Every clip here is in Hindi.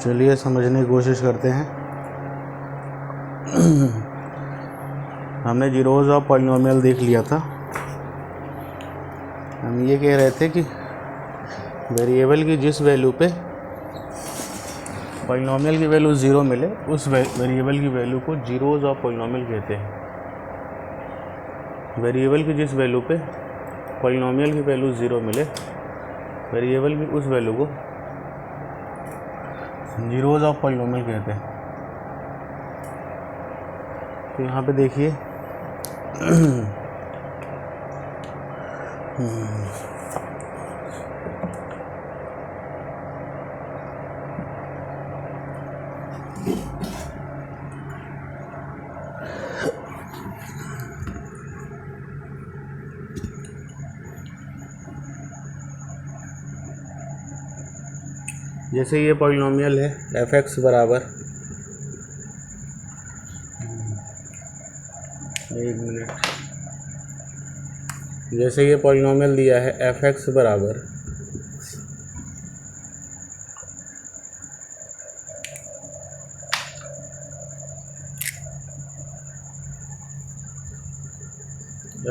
चलिए समझने की कोशिश करते हैं। हमने जीरोज ऑफ पॉलिनोमियल देख लिया था। हम ये कह रहे थे कि वेरिएबल की जिस वैल्यू पे पॉलिनोमियल की वैल्यू 0 मिले उस वेरिएबल की वैल्यू को जीरोज ऑफ पॉलिनोमियल कहते हैं। वेरिएबल की जिस वैल्यू पे पॉलिनोमियल की वैल्यू 0 मिले वेरिएबल की उस वैल्यू को जीरोज ऑफ पॉलिनोमियल कहते हैं। तो यहाँ पे देखिए जैसे ये पॉलिनोमियल है f(x) बराबर, एक मिनट, जैसे ये पॉलिनोमियल दिया है f(x) बराबर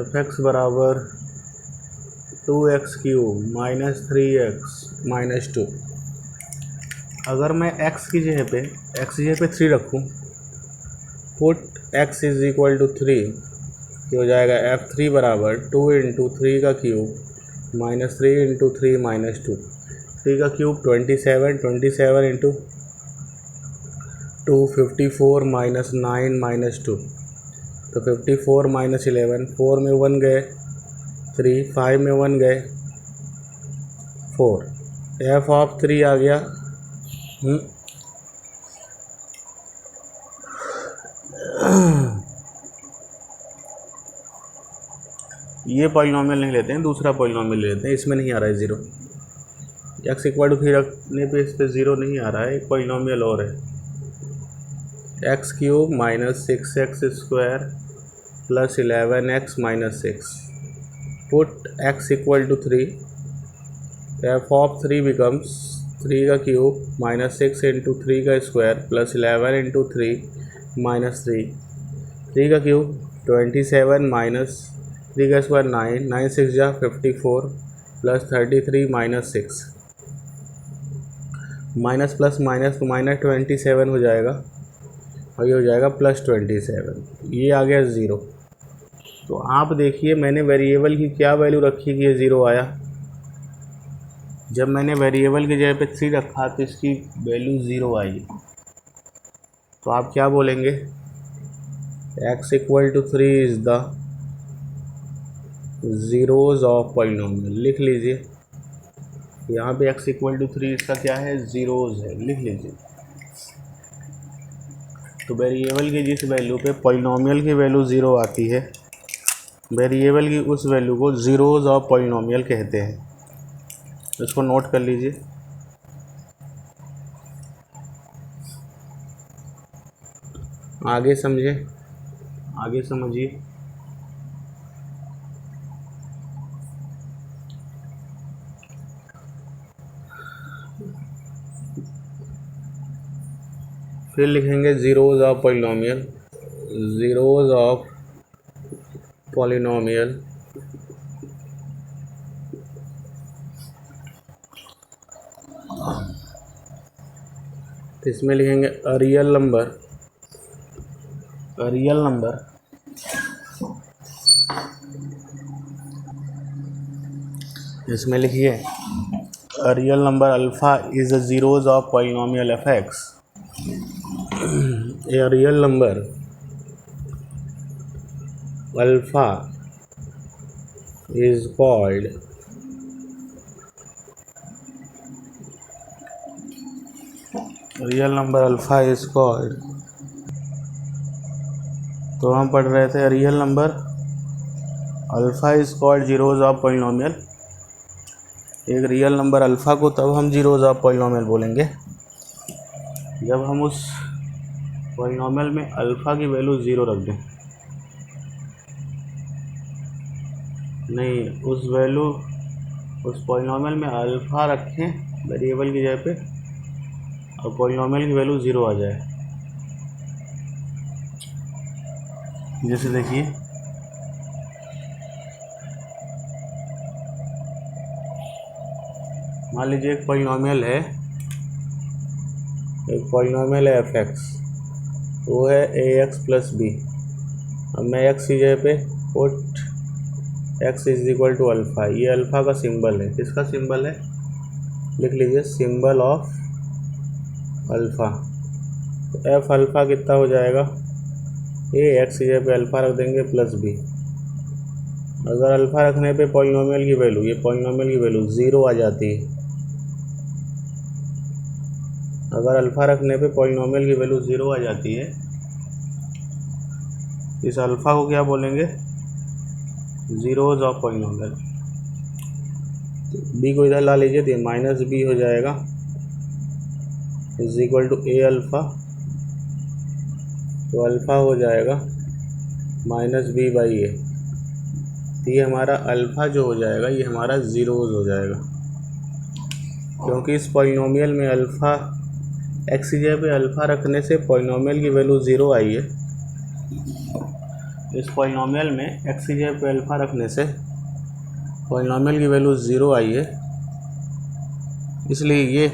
f(x) बराबर 2x³ माइनस 3x माइनस 2। अगर मैं x की जगह पे 3 रखूँ, put x is equal to 3, ये हो जाएगा f3 बराबर 2 इंटू 3 का क्यूब माइनस 3 इंटू 3 माइनस 2। 3 का क्यूब 27, 27 इंटू 2 54 माइनस 9 माइनस 2, तो 54 माइनस 11, 4 में 1 गए 3, 5 में 1 गए 4, f ऑफ 3 आ गया ये पॉलिनोमियल नहीं लेते हैं, दूसरा पॉलिनोमियल लेते हैं। इसमें नहीं आ रहा है 0, x इक्वल टू 3 रखने पे इस पे 0 नहीं आ रहा है। एक पॉलिनोमियल और है x³ minus 6x² plus 11x minus 6। Put x equal to 3, f of 3 becomes 3 का क्यूब माइनस 6 इंटू 3 का स्क्वायर प्लस 11 इंटू 3 माइनस 3। 3 का क्यूब 27 माइनस 3 का स्क्वायर 9, 9 6 जा 54 plus 33 minus 6। Minus plus minus तो माइनस 27 हो जाएगा और ये हो जाएगा प्लस 27। ये आ गया 0। तो आप देखिए मैंने वेरिएबल की क्या वैल्यू रखी कि ये 0 आया। जब मैंने वेरिएबल की जगह पे 3 रखा तो इसकी वैल्यू 0 आई। तो आप क्या बोलेंगे, x equal to 3 is the zeros of polynomial. लिख लीजिए, यहाँ पे x इक्वल टू 3 इसका क्या है, ज़ीरोज़ है, लिख लीजिए। तो वेरिएबल की जिस वैल्यू पे पॉलिनोमियल की वैल्यू 0 आती है वेरिएबल की उस वैल्यू को ज़ीरोज़ ऑफ पॉलिनोमियल कहते हैं। इसको नोट कर लीजिए। आगे समझे, आगे समझिए। फिर लिखेंगे zeros of polynomial, zeros of polynomial इसमें लिखेंगे अ रियल नंबर, इसमें लिखिए a real number alpha is the zeros of polynomial f(x). A real number alpha is called तो हम पढ़ रहे थे real number alpha is called zeros of polynomial. एक रियल नंबर अल्फ़ा को तब हम ज़ीरोज़ ऑफ पॉलिनोमियल बोलेंगे जब हम उस पॉलिनोमियल में अल्फ़ा की वैल्यू 0 रख दें। नहीं, उस पॉलिनोमियल में अल्फ़ा रखें वेरिएबल की जगह पे, और पॉलिनॉमियल की वैल्यू 0 आ जाए। जैसे देखिए मान लीजिए एक पॉलिनॉमियल है एफ एक्स, वो है ए एक्स प्लस बी। अब मैं एक्स की जगह पे put x is equal to alpha, ये अल्फ़ा का सिंबल है। किसका सिंबल है? लिख लीजिए सिंबल ऑफ अल्फ़ा। तो एफ अल्फ़ा कितना हो जाएगा? ए एक्स की जगह पे अल्फ़ा रख देंगे प्लस बी। अगर अल्फ़ा रखने पे पॉलिनॉमियल की वैल्यू, ये पॉलिनॉमियल की वैल्यू 0 आ जाती है। अगर अल्फ़ा रखने पे पॉलिनॉमियल की वैल्यू 0 आ जाती है, इस अल्फ़ा को क्या बोलेंगे? Zeros of polynomial. बी को इधर ला लीजिए तो माइनस बी हो जाएगा is equal to a alpha. तो अल्फ़ा हो जाएगा माइनस बी बाई ए। तो ये हमारा अल्फ़ा जो हो जाएगा ये हमारा ज़ीरोज़ हो जाएगा, क्योंकि इस पॉलिनॉमियल में अल्फ़ा एक्स की जगह पे अल्फ़ा रखने से पॉलिनॉमियल की वैल्यू 0 आई है। इस पॉलिनॉमियल में एक्स की जगह पे अल्फ़ा रखने से पॉलिनॉमियल की वैल्यू 0 आई है, इसलिए ये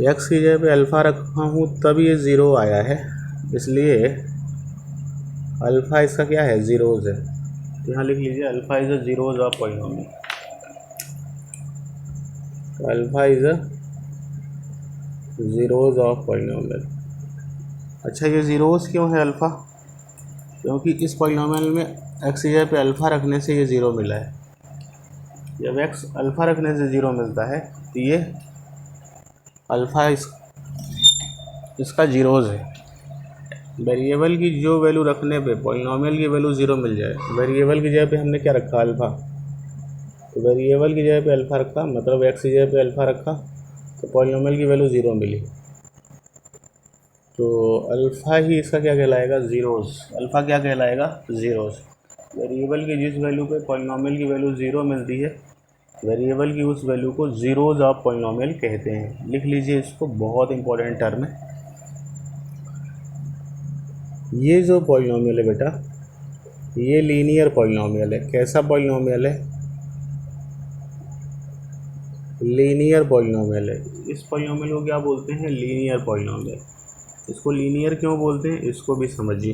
एक्स की जगह पे अल्फ़ा रखा हूँ तब ये 0 आया है, इसलिए अल्फ़ा इसका क्या है? ज़ीरोज़ है। तो यहाँ लिख लीजिए alpha is a zeros of polynomial. Alpha is a zeros of polynomial. अच्छा, ये ज़ीरोज़ क्यों है अल्फ़ा? क्योंकि इस पॉलिनॉमियल में एक्स की जगह पे अल्फ़ा रखने से ये 0 मिला है। जब एक्स अल्फ़ा रखने से 0 मिलता है तो ये अल्फ़ा इसका ज़ीरोज़ है। वेरिएबल की जो वैल्यू रखने पे पॉलिनॉमियल की वैल्यू 0 मिल जाए। वेरिएबल की जगह पे हमने क्या रखा? अल्फ़ा। तो वेरिएबल की जगह पे अल्फ़ा रखा, मतलब एक्स की जगह पे अल्फ़ा रखा, तो पॉलिनॉमियल की वैल्यू 0 मिली। तो अल्फ़ा ही इसका क्या कहलाएगा? ज़ीरोज़। अल्फ़ा क्या कहलाएगा? ज़ीरोज़। वेरिएबल की जिस वैल्यू पे पॉलिनॉमियल की वैल्यू 0 मिलती है, वेरिएबल की उस वैल्यू को ज़ीरोज़ ऑफ पॉलिनॉमियल कहते हैं। लिख लीजिए इसको, बहुत इंपॉर्टेंट टर्म है। ये जो पॉलिनॉमियल है बेटा, ये लीनियर पॉलिनॉमियल है। कैसा पॉलिनॉमियल है? लीनियर पॉलिनॉमियल है। इस पॉलिनॉमियल को क्या बोलते हैं? Linear polynomial. इसको लीनियर क्यों बोलते हैं इसको भी समझिए,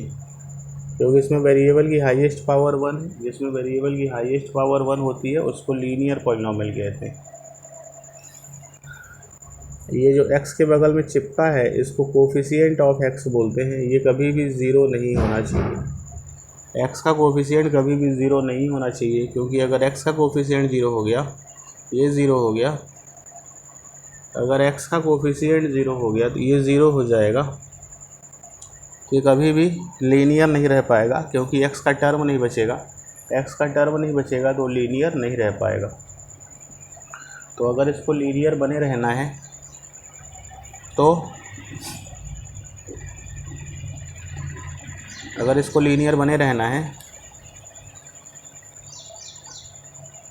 क्योंकि इसमें वेरिएबल की हाईएस्ट पावर 1 है। जिसमें वेरिएबल की हाईएस्ट पावर 1 होती है उसको लीनियर पॉलिनॉमियल कहते हैं। ये जो x के बगल में चिपका है इसको कोफिशिएंट ऑफ x बोलते हैं। ये कभी भी 0 नहीं होना चाहिए। x का कोफिशिएंट कभी भी 0 नहीं होना चाहिए, क्योंकि अगर x का कोफिशिएंट 0 हो गया, ये 0 हो गया। अगर x का कोफिशिएंट 0 हो गया तो ये 0 हो जाएगा। ये कभी भी लीनियर नहीं रह पाएगा, क्योंकि x का टर्म नहीं बचेगा। x का टर्म नहीं बचेगा तो लीनियर नहीं रह पाएगा। तो अगर इसको लीनियर बने रहना है तो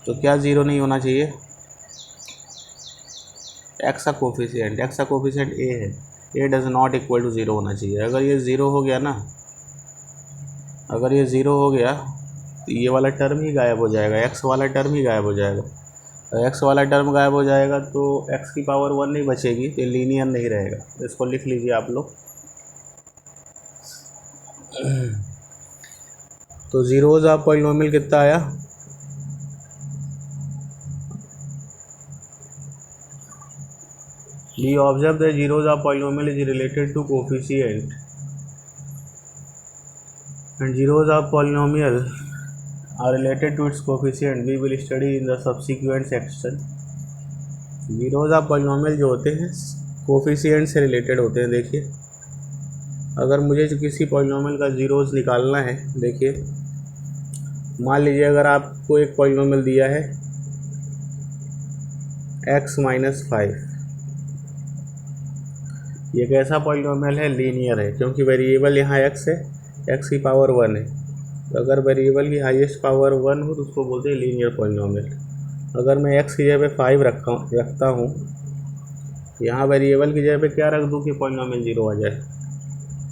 तो क्या 0 नहीं होना चाहिए? एक्स का कोफिशिएंट ए है, ए डज नॉट इक्वल टू 0 होना चाहिए। अगर ये 0 हो गया ना, अगर ये 0 हो गया तो ये वाला टर्म ही गायब हो जाएगा, एक्स वाला टर्म ही गायब हो जाएगा। एक्स वाला टर्म गायब हो जाएगा तो एक्स की पावर 1 नहीं बचेगी, तो लीनियर नहीं रहेगा। इसको लिख लीजिए आप लोग। तो ज़ीरोज़ ऑफ पॉलिनॉमियल कितना आया? We observe the zeros of polynomial is related to coefficient and zeros of polynomial are related to its coefficient. We will study in the subsequent section. zeros of polynomial जो होते हैं कोफिशिएंट से रिलेटेड होते हैं। देखिए, अगर मुझे किसी पॉलिनॉमियल का ज़ीरोज़ निकालना है, देखिए मान लीजिए अगर आपको एक पॉलिनॉमियल दिया है x-5, ये कैसा पॉलिनॉमियल है? लीनियर है, क्योंकि वेरिएबल यहाँ x है, x की पावर 1 है। तो अगर वेरिएबल की हाईएस्ट पावर 1 हो तो उसको बोलते हैं लीनियर पॉलिनॉमियल। अगर मैं x की जगह पे 5 रखता हूँ, यहाँ वेरिएबल की जगह पे क्या रख दूँ कि पॉलिनॉमियल 0 आ जाए,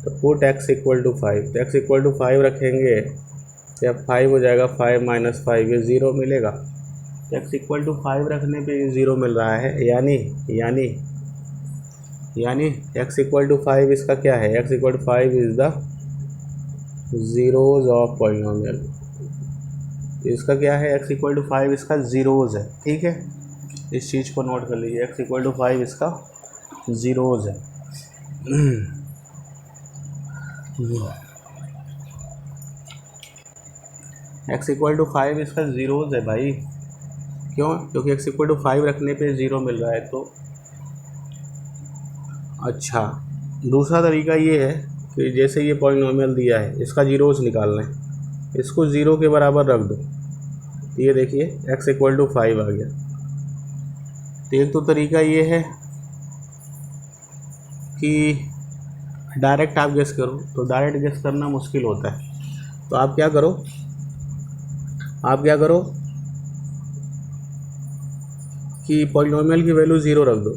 तो पुट x इक्वल टू 5, तो x इक्वल टू 5 रखेंगे, जब 5 हो जाएगा 5 माइनस 5 ये 0 मिलेगा। तो x इक्वल टू 5 रखने पे ये 0 मिल रहा है, यानी x इक्वल टू 5 इसका क्या है, x equal to 5 is the zeros of polynomial. इसका क्या है, x इक्वल टू 5 इसका ज़ीरोज़ है। ठीक है, इस चीज़ को नोट कर लीजिए, x इक्वल टू 5 इसका ज़ीरोज़ है। x इक्वल टू 5 इसका ज़ीरोज़ है भाई, क्यों? क्योंकि x इक्वल टू 5 रखने पे 0 मिल रहा है। तो अच्छा, दूसरा तरीका ये है कि जैसे ये पॉलिनॉमियल दिया है, इसका ज़ीरोज़ निकालना है, इसको 0 के बराबर रख दो, ये देखिए x इक्वल टू 5 आ गया। तो एक तो तरीका ये है कि डायरेक्ट आप गेस करो, तो डायरेक्ट गेस करना मुश्किल होता है। तो आप क्या करो कि पॉलिनॉमियल की वैल्यू 0 रख दो,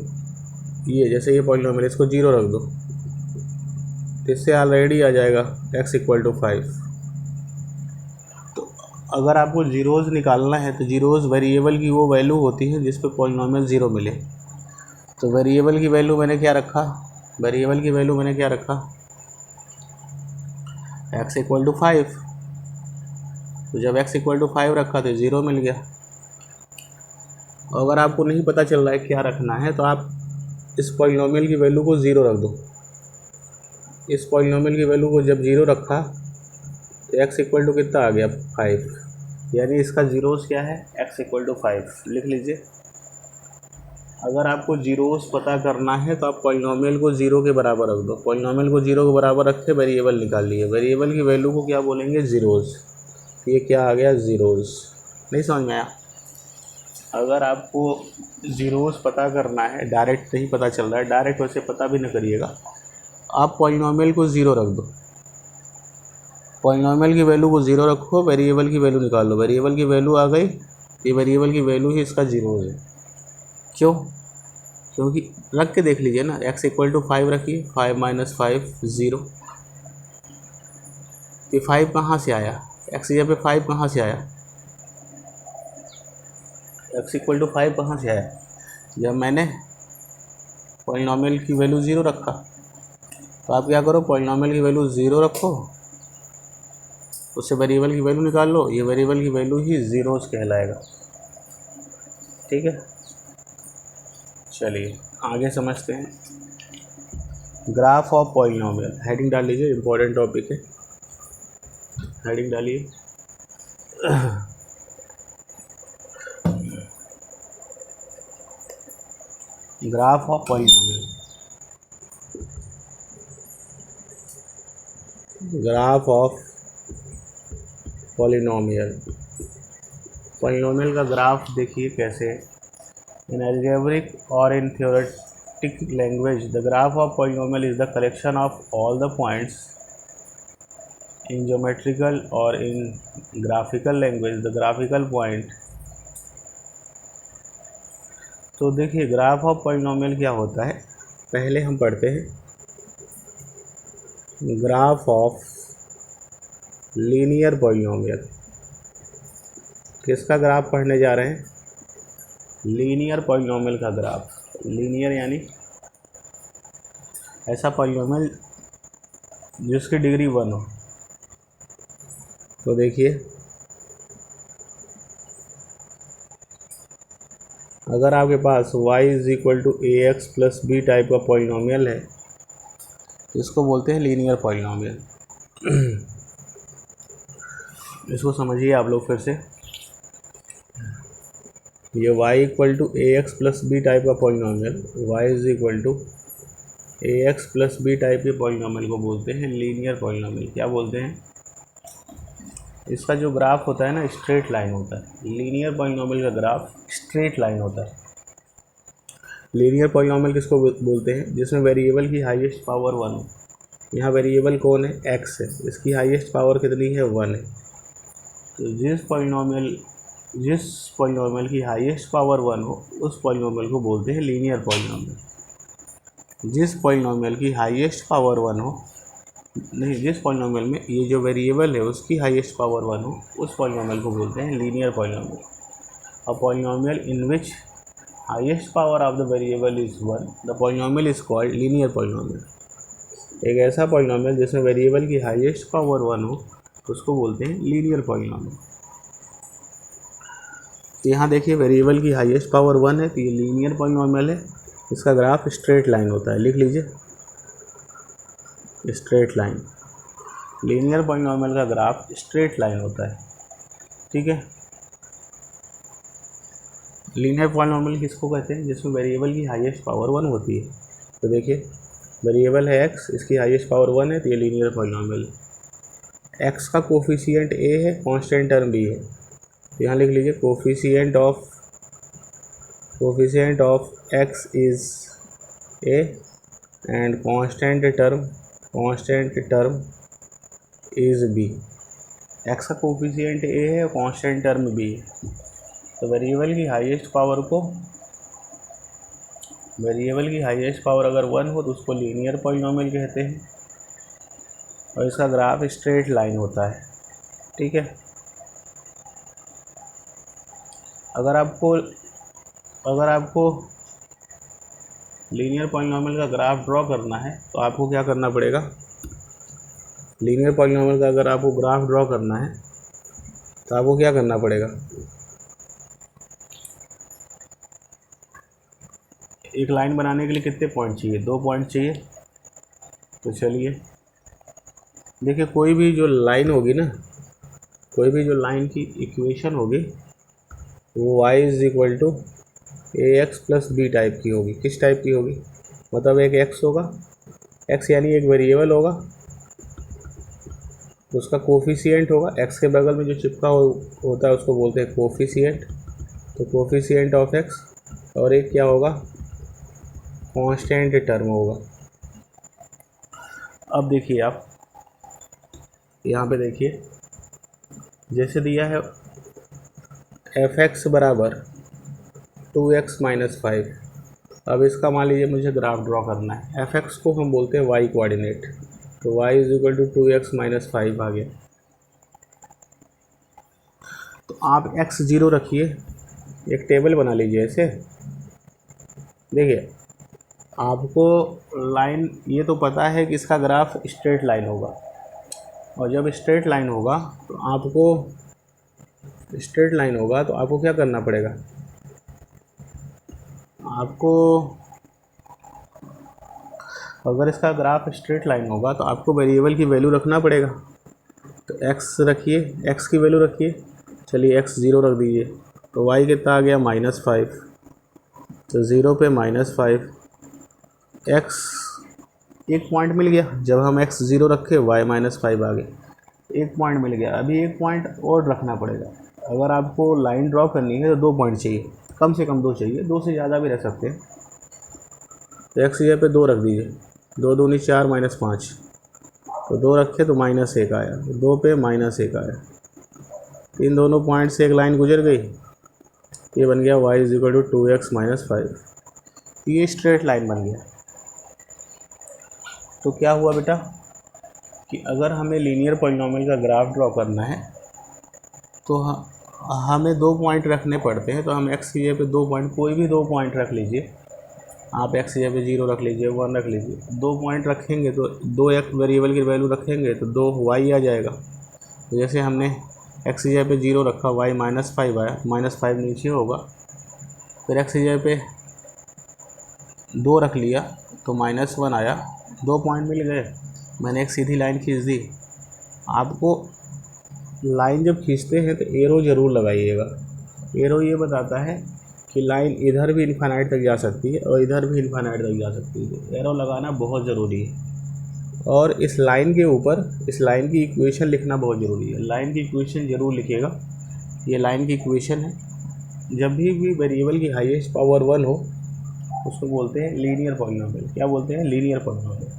ये जैसे ये पॉलिनॉमियल, इसको 0 रख दो, तो इससे ऑलरेडी आ जाएगा x इक्वल टू 5। तो अगर आपको ज़ीरोज़ निकालना है तो ज़ीरोज़ वेरिएबल की वो वैल्यू होती है जिस पे पॉलिनॉमियल 0 मिले। तो वेरिएबल की वैल्यू मैंने क्या रखा, x इक्वल टू 5। तो जब x इक्वल टू 5 रखा तो 0 मिल गया। अगर आपको नहीं पता चल रहा है क्या रखना है, तो आप इस पॉलिनॉमियल की वैल्यू को 0 रख दो। इस पॉलिनॉमियल की वैल्यू को जब 0 रखा तो x इक्वल टू कितना आ गया, 5, यानी इसका ज़ीरोज़ क्या है, x इक्वल टू 5 लिख लीजिए। अगर आपको ज़ीरोज़ पता करना है तो आप पॉलिनॉमियल को 0 के बराबर रख दो। पॉलिनॉमियल को 0 के बराबर रख के वेरिएबल निकाल लिए, वेरिएबल की वैल्यू को क्या बोलेंगे, ज़ीरोज़। ये क्या आ गया, ज़ीरोज़। नहीं समझ में आया? अगर आपको ज़ीरोज़ पता करना है, डायरेक्ट नहीं पता चल रहा है, डायरेक्ट वैसे पता भी ना करिएगा, आप पॉलिनॉमियल को 0 रख दो, पॉलिनॉमियल की वैल्यू को 0 रखो, वेरिएबल की वैल्यू निकाल लो, वेरिएबल की वैल्यू आ गई, ये वेरिएबल की वैल्यू ही इसका ज़ीरोज़ है। क्यों? क्योंकि रख के देख लीजिए ना, x इक्वल टू 5 रखिए, 5 माइनस 5 0। ये 5 कहाँ से आया, x जगह पे 5 कहाँ से आया, x इक्वल टू 5 कहाँ से आया, जब मैंने पॉलिनॉमियल की वैल्यू 0 रखा। तो आप क्या करो, पॉलिनॉमियल की वैल्यू 0 रखो, उससे वेरिएबल की वैल्यू निकाल लो, ये वेरिएबल की वैल्यू ही ज़ीरोज़ कहलाएगा। ठीक है, चलिए आगे समझते हैं। ग्राफ ऑफ पॉलिनॉमियल, हेडिंग डाल लीजिए, इम्पोर्टेंट टॉपिक है, हेडिंग डालिए। Graph of polynomial, graph of polynomial, polynomial का ग्राफ देखिए कैसे। इन अलजेब्रिक और in theoretic language the graph of polynomial is the collection of all the points in geometrical और in graphical language the graphical point. तो देखिए ग्राफ ऑफ पॉलिनॉमियल क्या होता है, पहले हम पढ़ते हैं ग्राफ ऑफ लीनियर पॉलिनॉमियल। किसका ग्राफ पढ़ने जा रहे हैं, लीनियर पॉलिनॉमियल का ग्राफ। लीनियर यानी ऐसा पॉलिनॉमियल जिसकी डिग्री 1 हो। तो देखिए अगर आपके पास y is equal to a x plus b type का पॉलिनॉमियल है तो इसको बोलते हैं लीनियर पॉलिनॉमियल। इसको समझिए आप लोग फिर से, ये y equal to a x plus b type का polynomial, y is equal to a x plus b type के पॉलिनॉमियल को बोलते हैं लीनियर पॉलिनॉमियल। क्या बोलते हैं, इसका जो ग्राफ होता है ना स्ट्रेट लाइन होता है। लीनियर पॉलिनॉमियल का ग्राफ स्ट्रेट लाइन होता है। लीनियर पॉलिनॉमियल किसको बोलते हैं, जिसमें वेरिएबल की हाईएस्ट पावर 1 हो। यहाँ वेरिएबल कौन है, x है, इसकी हाईएस्ट पावर कितनी है, 1 है। तो जिस पॉलिनॉमियल जिस पॉलिनॉमियल की हाईएस्ट पावर 1 हो उस पॉलिनॉमियल को बोलते हैं लीनियर पॉलिनॉमियल। जिस पॉलिनॉमियल की हाईएस्ट पावर 1 हो, नहीं, जिस पॉलिनॉमियल में ये जो वेरिएबल है उसकी हाईएस्ट पावर 1 हो उस पॉलिनॉमियल को बोलते हैं linear polynomial. A polynomial in which highest power of the variable is 1, the polynomial is called linear polynomial. एक ऐसा पॉलिनॉमियल जिसमें वेरिएबल की हाईएस्ट पावर 1 हो उसको बोलते हैं लीनियर पॉलिनॉमियल। तो यहाँ देखिए वेरिएबल की हाईएस्ट पावर 1 है तो ये लीनियर पॉलिनॉमियल है। इसका ग्राफ स्ट्रेट लाइन होता है, लिख लीजिए स्ट्रेट लाइन। लीनियर पॉलिनॉमियल का ग्राफ स्ट्रेट लाइन होता है, ठीक है। लीनियर पॉलिनॉमियल किसको कहते हैं? जिसमें वेरिएबल की हाईएस्ट पावर 1 होती है। तो देखिए वेरिएबल है x, इसकी हाईएस्ट पावर 1 है तो ये लीनियर पॉलिनॉमियल है। x का कोफिशिएंट a है, कांस्टेंट टर्म b है। तो यहाँ लिख लीजिए coefficient of x is a and constant term is b। x का कोफिशिएंट a है और कांस्टेंट टर्म b है। तो वेरिएबल की हाईएस्ट पावर अगर 1 हो तो उसको लीनियर पॉलिनॉमियल कहते हैं और इसका ग्राफ स्ट्रेट लाइन होता है, ठीक है। अगर आपको लीनियर पॉलिनॉमियल का ग्राफ ड्रॉ करना है तो आपको क्या करना पड़ेगा? लीनियर पॉलिनॉमियल का अगर आपको ग्राफ ड्रॉ करना है तो आपको क्या करना पड़ेगा? एक लाइन बनाने के लिए कितने पॉइंट चाहिए? 2 पॉइंट चाहिए। तो चलिए देखिए कोई भी जो लाइन की इक्वेशन होगी वो y is equal to ax plus b type की होगी। किस टाइप की होगी? मतलब एक x होगा, x यानी एक वेरिएबल होगा, उसका कोफिशिएंट होगा, x के बगल में जो चिपका होता है उसको बोलते हैं कोफिशिएंट। तो कोफिशिएंट ऑफ x और एक क्या होगा? कांस्टेंट टर्म होगा। अब देखिए आप यहाँ पे देखिए जैसे दिया है f(x) बराबर 2x माइनस 5। अब इसका मान लीजिए मुझे ग्राफ ड्रॉ करना है। f(x) को हम बोलते हैं y कोऑर्डिनेट, तो y is equal to 2x minus 5 आ गया। तो आप x0 रखिए, एक टेबल बना लीजिए ऐसे। देखिए आपको लाइन ये तो पता है कि इसका ग्राफ स्ट्रेट लाइन होगा, और जब स्ट्रेट लाइन होगा तो आपको क्या करना पड़ेगा? आपको अगर इसका ग्राफ स्ट्रेट लाइन होगा तो आपको वेरिएबल की वैल्यू रखना पड़ेगा। तो x रखिए, x की वैल्यू रखिए। चलिए x0 रख दीजिए तो y कितना आ गया? -5। तो 0 पे -5, x एक पॉइंट मिल गया। जब हम x0 रखे y -5 आ गए, एक पॉइंट मिल गया। अभी एक पॉइंट और रखना पड़ेगा। अगर आपको लाइन ड्रॉ करनी है तो 2 पॉइंट चाहिए, कम से कम 2 चाहिए, 2 से ज़्यादा भी रख सकते हैं। तो x जगह पे 2 रख दीजिए, 2 दूनी 4 -5, तो 2 रखे तो -1 आया, 2 पे -1 आया। इन दोनों पॉइंट से एक लाइन गुजर गई, ये बन गया y is equal to 2x minus 5। ये स्ट्रेट लाइन बन गया। तो क्या हुआ बेटा कि अगर हमें लीनियर पॉलिनॉमियल का ग्राफ ड्रॉ करना है तो हमें 2 पॉइंट रखने पड़ते हैं। तो हम x की जगह पे 2 पॉइंट, कोई भी 2 पॉइंट रख लीजिए। आप x की जगह पे 0 रख लीजिए, 1 रख लीजिए। 2 पॉइंट रखेंगे तो 2 x वेरिएबल की वैल्यू रखेंगे तो 2 y आ जाएगा। तो जैसे हमने x की जगह पे 0 रखा, y -5 आया, -5 नीचे होगा। फिर x की जगह पे 2 रख लिया तो -1 आया, 2 पॉइंट मिल गए। मैंने एक सीधी लाइन खींच दी। आपको लाइन जब खींचते हैं तो एरो ज़रूर लगाइएगा। एरो ये बताता है कि लाइन इधर भी इन्फिनाइट तक जा सकती है और इधर भी इन्फिनाइट तक जा सकती है। एरो लगाना बहुत ज़रूरी है। और इस लाइन के ऊपर इस लाइन की इक्वेशन लिखना बहुत ज़रूरी है। लाइन की इक्वेशन ज़रूर लिखिएगा। ये लाइन की इक्वेशन है। जब भी वेरिएबल की हाईएस्ट पावर 1 हो उसको बोलते हैं लीनियर पॉलिनॉमियल। क्या बोलते हैं? Linear polynomial.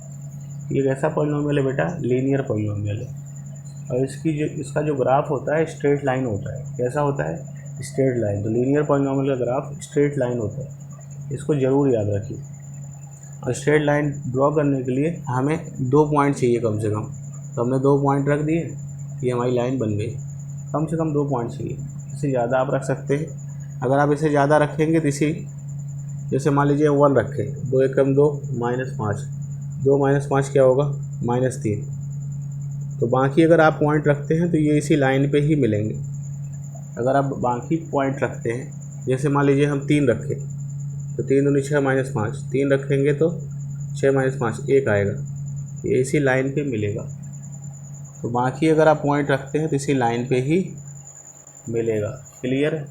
ये कैसा पॉलिनॉमियल है बेटा? लीनियर पॉलिनॉमियल है। और इसका जो ग्राफ होता है स्ट्रेट लाइन होता है। कैसा होता है? स्ट्रेट लाइन, तो लीनियर पॉलिनॉमियल का ग्राफ स्ट्रेट लाइन होता है, इसको ज़रूर याद रखिए। और स्ट्रेट लाइन ड्रॉ करने के लिए हमें 2 पॉइंट चाहिए कम से कम, तो हमने 2 पॉइंट रख दिए, ये हमारी लाइन बन गई। कम से कम 2 पॉइंट चाहिए, इससे ज़्यादा आप रख सकते हैं। अगर आप इसे ज़्यादा रखेंगे तो इसी, जैसे मान लीजिए 1 रखें, 2 एकम 2 -5, 2 - 5 क्या होगा, -3। तो बाकी अगर आप पॉइंट रखते हैं तो ये इसी लाइन पे ही मिलेंगे। अगर आप बाकी पॉइंट रखते हैं, जैसे मान लीजिए हम 3 रखें, तो 3 दूनी 6 -5, 3 रखेंगे तो 6 - 5 1 आएगा, ये इसी लाइन पे मिलेगा। तो बाकी अगर आप पॉइंट रखते हैं तो इसी लाइन पे ही मिलेगा। क्लियर है?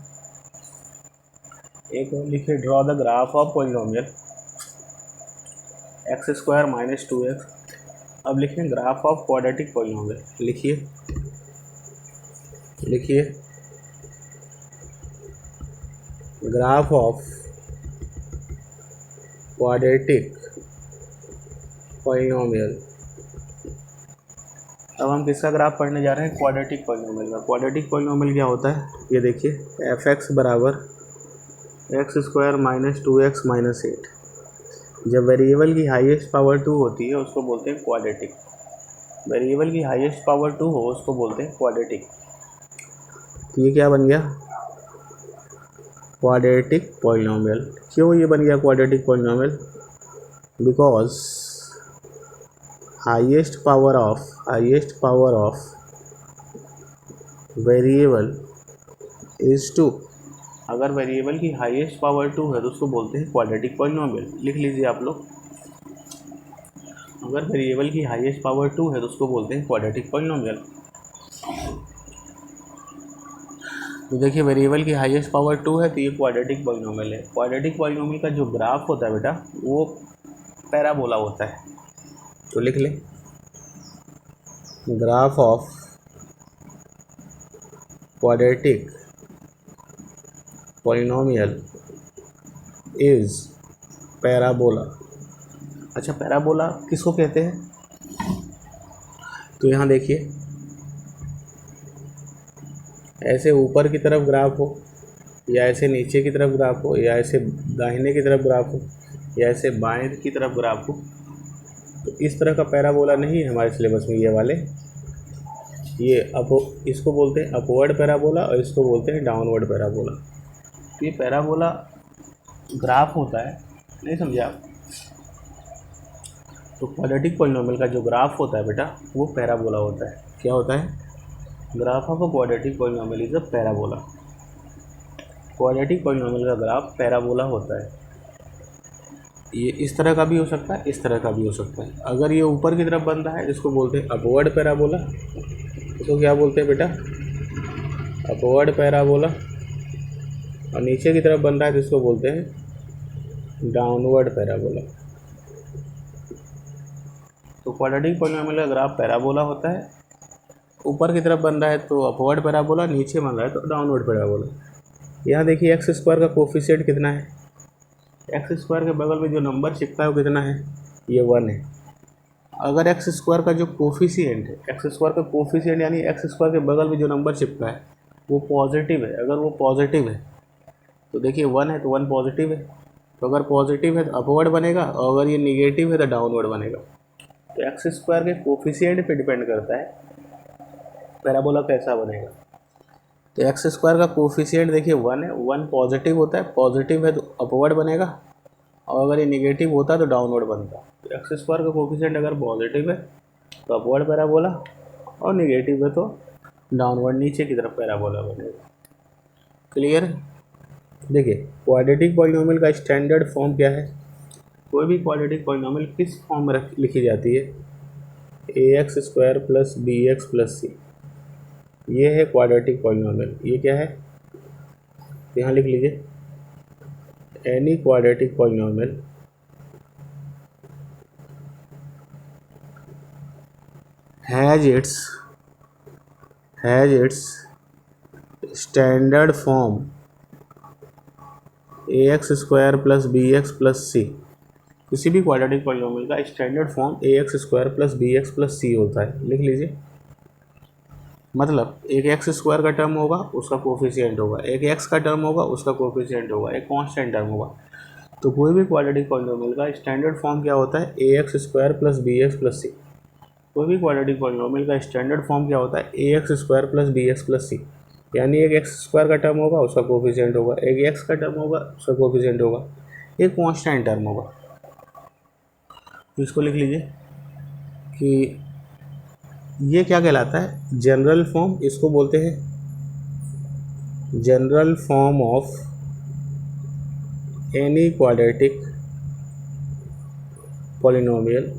एक और लिखिए, draw the graph of polynomial x² - 2x। अब लिखें ग्राफ ऑफ क्वाड्रेटिक पॉलिनोमियल। लिखिए ग्राफ ऑफ क्वाड्रेटिक पॉलिनोमियल। अब हम किसका ग्राफ पढ़ने जा रहे हैं, क्वाड्रेटिक पॉलिनोमियल का। क्वाड्रेटिक पॉलिनोमियल क्या होता है, ये देखिए, f(x) = x² - 2x - 8। जब वेरिएबल की हाईएस्ट पावर 2 होती है उसको बोलते हैं क्वाड्रेटिक। वेरिएबल की हाईएस्ट पावर 2 हो उसको बोलते हैं क्वाड्रेटिक। तो ये क्या बन गया, क्वाड्रेटिक पॉलिनोमियल। क्यों ये बन गया quadratic polynomial, because highest power of variable is 2। अगर वेरिएबल की हाईएस्ट पावर 2 है तो उसको बोलते हैं क्वाड्रेटिक पॉलिनोमियल। लिख लीजिए आप लोग, अगर वेरिएबल की हाईएस्ट पावर 2 है तो उसको बोलते हैं क्वाड्रेटिक पॉलिनोमियल। तो देखिए, वेरिएबल की हाईएस्ट पावर 2 है तो ये क्वाड्रेटिक पॉलिनोमियल है। क्वाड्रेटिक पॉलिनोमियल का जो ग्राफ होता है बेटा, वो पैराबोला होता है। तो लिख लें, graph of quadratic polynomial is parabola. अच्छा, पैराबोला किसको कहते हैं, तो यहाँ देखिए, ऐसे ऊपर की तरफ ग्राफ हो, या ऐसे नीचे की तरफ ग्राफ हो, या ऐसे दाहिने की तरफ ग्राफ हो, या ऐसे बाएं की तरफ ग्राफ हो, तो इस तरह का पैराबोला नहीं है हमारे सिलेबस में। ये वाले, ये इसको बोलते हैं अपवर्ड पैराबोला और इसको बोलते हैं डाउनवर्ड पैराबोला। तो ये पैराबोला ग्राफ होता है, नहीं समझे आप? तो क्वाड्रेटिक पॉलिनोमियल का जो ग्राफ होता है बेटा, वो पैराबोला होता है। क्या होता है, graph of a quadratic polynomial is a parabola. Quadratic polynomial का ग्राफ पैराबोला होता है। ये इस तरह का भी हो सकता है, इस तरह का भी हो सकता है। अगर ये ऊपर की तरफ बन रहा है इसको बोलते हैं अपवर्ड पैराबोला। इसको क्या बोलते हैं बेटा, अपवर्ड पैराबोला। और नीचे की तरफ बन रहा है तो इसको बोलते हैं डाउनवर्ड पैराबोला। तो क्वाड्रेटिक पॉलिनोमियल का ग्राफ पैराबोला होता है। ऊपर की तरफ बन रहा है तो अपवर्ड पैराबोला, नीचे बन रहा है तो डाउनवर्ड पैराबोला। यहाँ देखिए, x² का कोफिशिएंट कितना है, x² के बगल में जो नंबर चिपका है वो कितना है, ये 1 है। अगर x² का जो कोफिशिएंट है, x² का कोफिशिएंट यानी x² के बगल में जो नंबर चिपका है वो पॉजिटिव है, अगर वो पॉजिटिव है तो देखिए 1 है तो 1 पॉजिटिव है। तो अगर पॉजिटिव है तो अपवर्ड बनेगा, और अगर ये निगेटिव है तो डाउनवर्ड बनेगा। तो x² के कोफिशिएंट पे डिपेंड करता है पैराबोला कैसा बनेगा। तो x² का कोफिशिएंट देखिए 1 है, 1 पॉजिटिव होता है, पॉजिटिव है तो अपवर्ड बनेगा, और अगर ये निगेटिव होता है तो डाउनवर्ड बनता है। तो x² का कोफिशिएंट अगर पॉजिटिव है तो अपवर्ड पैराबोला, और निगेटिव है तो डाउनवर्ड नीचे की तरफ पैराबोला बनेगा। क्लियर? देखिए, क्वाड्रेटिक पॉलिनोमियल का स्टैंडर्ड फॉर्म क्या है, कोई भी क्वाड्रेटिक पॉलिनोमियल किस फॉर्म में लिखी जाती है, ax² + bx + c। ये है क्वाड्रेटिक पॉलिनोमियल। ये क्या है, यहाँ लिख लीजिए, any quadratic polynomial has its standard form ax² + bx + c। किसी भी क्वाड्रेटिक पॉलिनोमियल का standard form ax² + bx + c होता है। लिख लीजिए, मतलब एक एक्स स्क्वायर का टर्म होगा उसका कोफिशिएंट होगा, एक एक्स का टर्म होगा उसका कोफिशिएंट होगा, एक कांस्टेंट टर्म होगा। तो कोई भी क्वाड्रेटिक पॉलिनोमियल का स्टैंडर्ड फॉर्म क्या होता है, a x square plus b x plus c. कोई भी क्वाड्रेटिक पॉलिनोमियल का स्टैंडर्ड फॉर्म क्या होता है, a x square plus b x plus c. यानी एक एक्स स्क्वायर का टर्म होगा उसका कोफिशिएंट होगा, एक एक्स का टर्म होगा उसका कोफिशिएंट होगा, एक कांस्टेंट टर्म होगा। तो इसको लिख लीजिए कि ये क्या कहलाता है, जनरल फॉर्म। इसको बोलते हैं general form of any quadratic polynomial.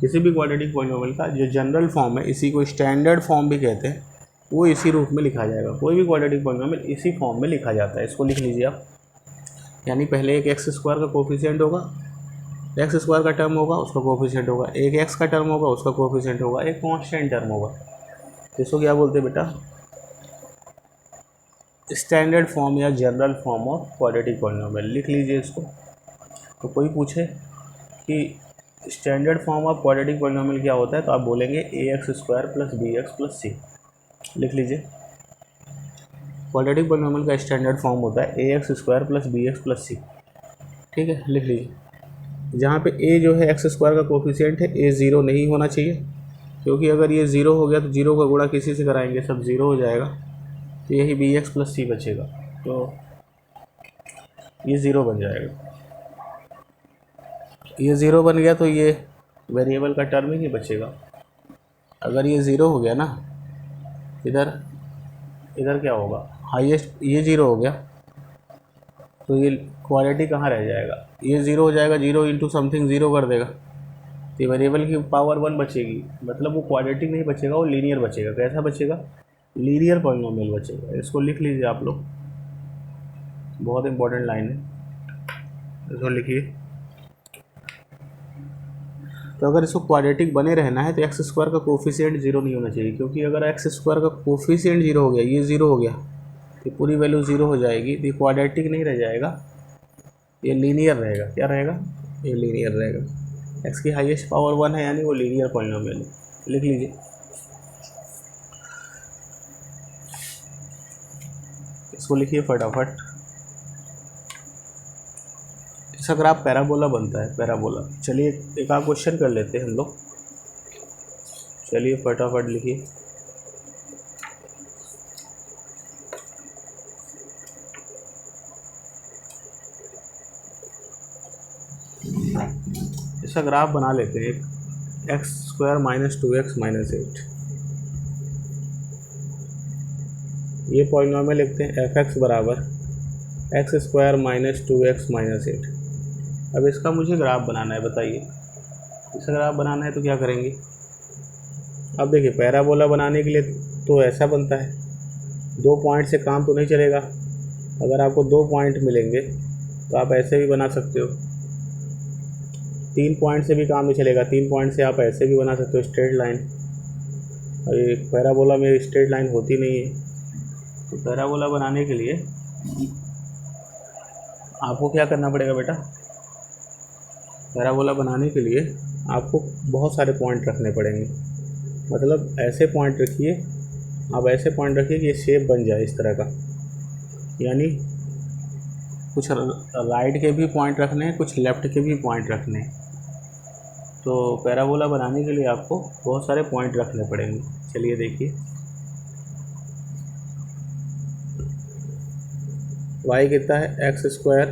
किसी भी क्वाड्रेटिक पॉलिनोमियल का जो जनरल फॉर्म है, इसी को स्टैंडर्ड फॉर्म भी कहते हैं, वो इसी रूप में लिखा जाएगा। कोई भी क्वाड्रेटिक पॉलिनोमियल इसी फॉर्म में लिखा जाता है। इसको लिख लीजिए आप। यानी पहले एक एक्स स्क्वायर का कोफिशिएंट होगा, एक्स स्क्वायर का टर्म होगा उसका कोफिशिएंट होगा, एक एक्स का टर्म होगा उसका कोफिशिएंट होगा, एक कांस्टेंट टर्म होगा। तो इसको क्या बोलते हैं बेटा, स्टैंडर्ड फॉर्म या general form of quadratic polynomial. लिख लीजिए इसको। तो कोई पूछे कि standard form of quadratic polynomial क्या होता है, तो आप बोलेंगे a x square plus b x plus c. लिख लीजिए, क्वाड्रेटिक पॉलिनोमियल का स्टैंडर्ड फॉर्म होता है a x square plus b x plus c. ठीक है, लिख लीजिए। जहाँ पे ए जो है एक्स स्क्वायर का कोफिशिएंट है, ए ज़ीरो नहीं होना चाहिए, क्योंकि अगर ये ज़ीरो हो गया तो जीरो का गुणा किसी से कराएंगे सब ज़ीरो हो जाएगा, तो यही बी एक्स प्लस सी बचेगा, तो ये ज़ीरो बन जाएगा। ये ज़ीरो बन गया तो ये वेरिएबल का टर्म ही नहीं बचेगा। अगर ये ज़ीरो हो गया ना, इधर इधर क्या होगा, हाईएस्ट ये ज़ीरो हो गया तो ये क्वालिटी कहाँ रह जाएगा, ये ज़ीरो हो जाएगा, जीरो इंटू समथिंग ज़ीरो कर देगा, तो ये वेरिएबल की पावर वन बचेगी। मतलब वो क्वाड्रेटिक नहीं बचेगा, वो लीनियर बचेगा। कैसा बचेगा, लीनियर पॉलिनोमियल बचेगा। इसको लिख लीजिए आप लोग, बहुत इंपॉर्टेंट लाइन है, इसको लिखिए। तो अगर इसको क्वाड्रेटिक बने रहना है तो एक्स स्क्वायर का कोफिशिएंट जीरो नहीं होना चाहिए, क्योंकि अगर एक्स स्क्वायर का कोफिशिएंट जीरो हो गया, ये ज़ीरो हो गया, ये पूरी वैल्यू ज़ीरो हो जाएगी, तो ये क्वाड्रेटिक नहीं रह जाएगा, ये लीनियर रहेगा। क्या रहेगा, ये लीनियर रहेगा। एक्स की हाईएस्ट पावर वन है, यानी वो लीनियर पॉलिनोमियल है। लिख लीजिए, इसको लिखिए फटाफट। इसका ग्राफ पैराबोला बनता है, पैराबोला। चलिए एक आध क्वेश्चन कर लेते हैं हम लोग। चलिए फटाफट लिखिए। इसका ग्राफ बना लेते हैं, x square minus two x minus eight. ये पॉलिनोमियल लिखते हैं एफ एक्स बराबर x square minus two x minus eight. अब इसका मुझे ग्राफ बनाना है, बताइए। इसका ग्राफ बनाना है तो क्या करेंगे। अब देखिए, पैराबोला बनाने के लिए तो ऐसा बनता है, दो पॉइंट से काम तो नहीं चलेगा। अगर आपको दो पॉइंट मिलेंगे तो आप ऐसे भी बना सकते हो, तीन पॉइंट से भी काम नहीं चलेगा, तीन पॉइंट से आप ऐसे भी बना सकते हो, स्ट्रेट लाइन। और ये पैराबोला में स्ट्रेट लाइन होती नहीं है। तो पैराबोला बनाने के लिए आपको क्या करना पड़ेगा बेटा, पैराबोला बनाने के लिए आपको बहुत सारे पॉइंट रखने पड़ेंगे। मतलब ऐसे पॉइंट रखिए, आप ऐसे पॉइंट रखिए कि ये शेप बन जाए इस तरह का। यानी कुछ राइट के भी पॉइंट रखने हैं, कुछ लेफ़्ट के भी पॉइंट रखने हैं। तो पैराबोला बनाने के लिए आपको बहुत सारे पॉइंट रखने पड़ेंगे। चलिए देखिए, y कितना है, x square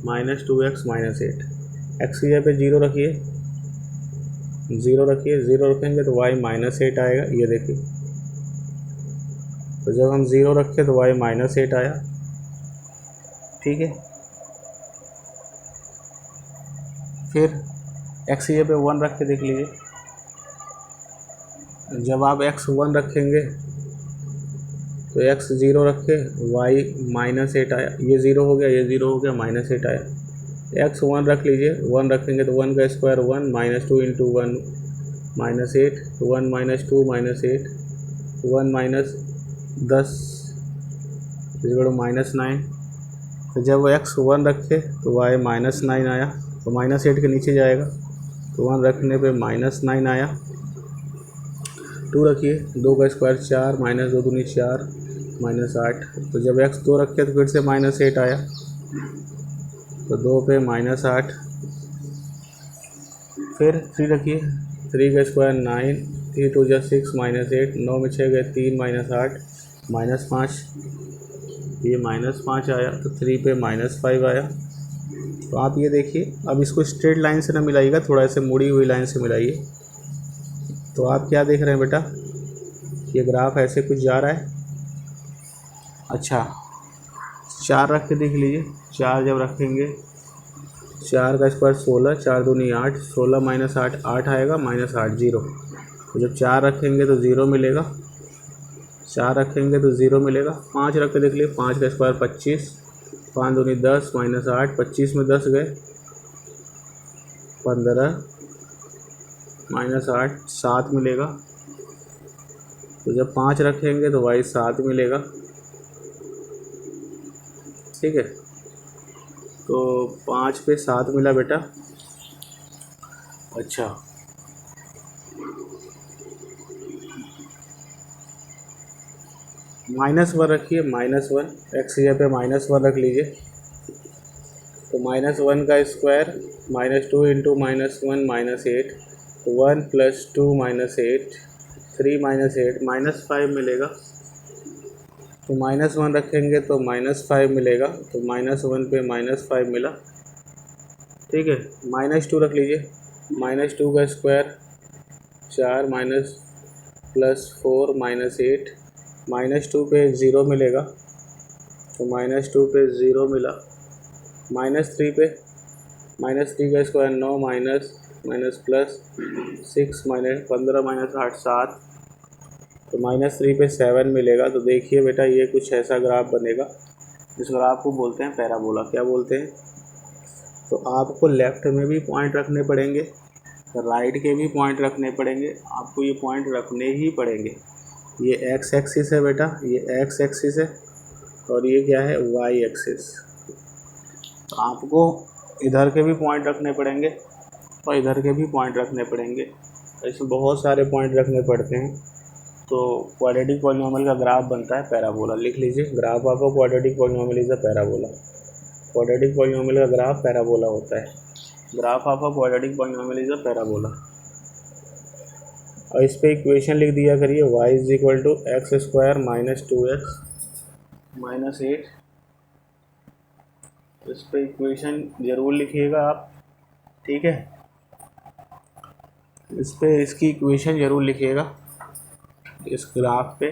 minus two x minus eight. X की जगह पे जीरो रखिए, ज़ीरो रखिए, ज़ीरो रखेंगे तो y माइनस एट आएगा। ये देखिए, तो जब हम ज़ीरो रखें तो y माइनस एट आया। ठीक है, फिर एक्स की जगह पे वन रख के देख लीजिए। जब आप एक्स वन रखेंगे तो एक्स ज़ीरो रखे, y माइनस एट आया। ये ज़ीरो हो गया, ये ज़ीरो हो गया, माइनस एट आया। एक्स वन रख लीजिए, वन रखेंगे तो वन का square one, minus two into one minus eight, one minus two minus eight, one minus 10 minus 9। तो जब एक्स वन रखे तो y माइनस 9 आया, तो माइनस एट के नीचे जाएगा, तो वन रखने पे माइनस 9 आया। 2 रखिए, 2 का स्क्वायर 4, माइनस 2 दूनी 4, माइनस 8। तो जब x 2 रखे तो फिर से -8 आया, तो 2 पे -8। फिर 3 रखिए, 3 का स्क्वायर 9, 3 2 जा 6, -8, 9 में 6 गए 3, -8, -5, ये -5 आया, तो 3 पे -5 आया। तो आप ये देखिए, अब इसको स्ट्रेट लाइन से ना मिलाइएगा, थोड़ा ऐसे मुड़ी हुई लाइन से मिलाइए। तो आप क्या देख रहे हैं बेटा, ये ग्राफ ऐसे कुछ जा रहा है। अच्छा, 4 रख के देख लीजिए, 4 जब रखेंगे, 4 का स्क्वायर 16, 4 दूनी 8, 16 माइनस 8, 8 आएगा, -8 0। तो जब 4 रखेंगे तो 0 मिलेगा, 4 रखेंगे तो 0 मिलेगा। 5 रख के देख लीजिए, 5 का स्क्वायर 25, 5 दूनी 10, -8, 25 में 10 गए 15, -8 7 मिलेगा। तो जब 5 रखेंगे तो y 7 मिलेगा, ठीक है। तो 5 पे 7 मिला बेटा। अच्छा, -1 रखिए, -1, x जगह पे -1 रख लीजिए। तो -1 का स्क्वायर -2 इंटू -1 -8, तो 1 + 2 -8, 3 -8, -5 मिलेगा। तो -1 रखेंगे तो -5 मिलेगा, तो -1 पे -5 मिला, ठीक है। -2 रख लीजिए, -2 का स्क्वायर 4, माइनस +4 -8, -2 पे 0 मिलेगा, तो -2 पे 0 मिला। -3 पे, -3 का स्क्वायर 9, माइनस +6 -15 -8 7, तो -3 पे 7 मिलेगा। तो देखिए बेटा, ये कुछ ऐसा ग्राफ बनेगा, इस ग्राफ को बोलते हैं पैराबोला। क्या बोलते हैं? तो आपको लेफ़्ट में भी पॉइंट रखने पड़ेंगे, राइट के भी पॉइंट रखने पड़ेंगे, आपको ये पॉइंट रखने ही पड़ेंगे। ये x एक्सिस है बेटा, ये x एक्सिस है, और ये क्या है, y एक्सिस। तो आपको इधर के भी पॉइंट रखने पड़ेंगे और इधर के भी पॉइंट रखने पड़ेंगे, ऐसे बहुत सारे पॉइंट रखने पड़ते हैं। तो क्वाड्रेटिक पॉलिनोमियल का ग्राफ बनता है पैराबोला। लिख लीजिए, graph of a quadratic polynomial is a parabola. Quadratic polynomial का ग्राफ पैराबोला होता है। Graph of a quadratic polynomial is a parabola. और इस पे इक्वेशन लिख दिया करिए, y = x² - 2x - 8। इस पे इक्वेशन ज़रूर लिखिएगा आप, ठीक है। इस पे इसकी इक्वेशन ज़रूर लिखिएगा इस ग्राफ पे।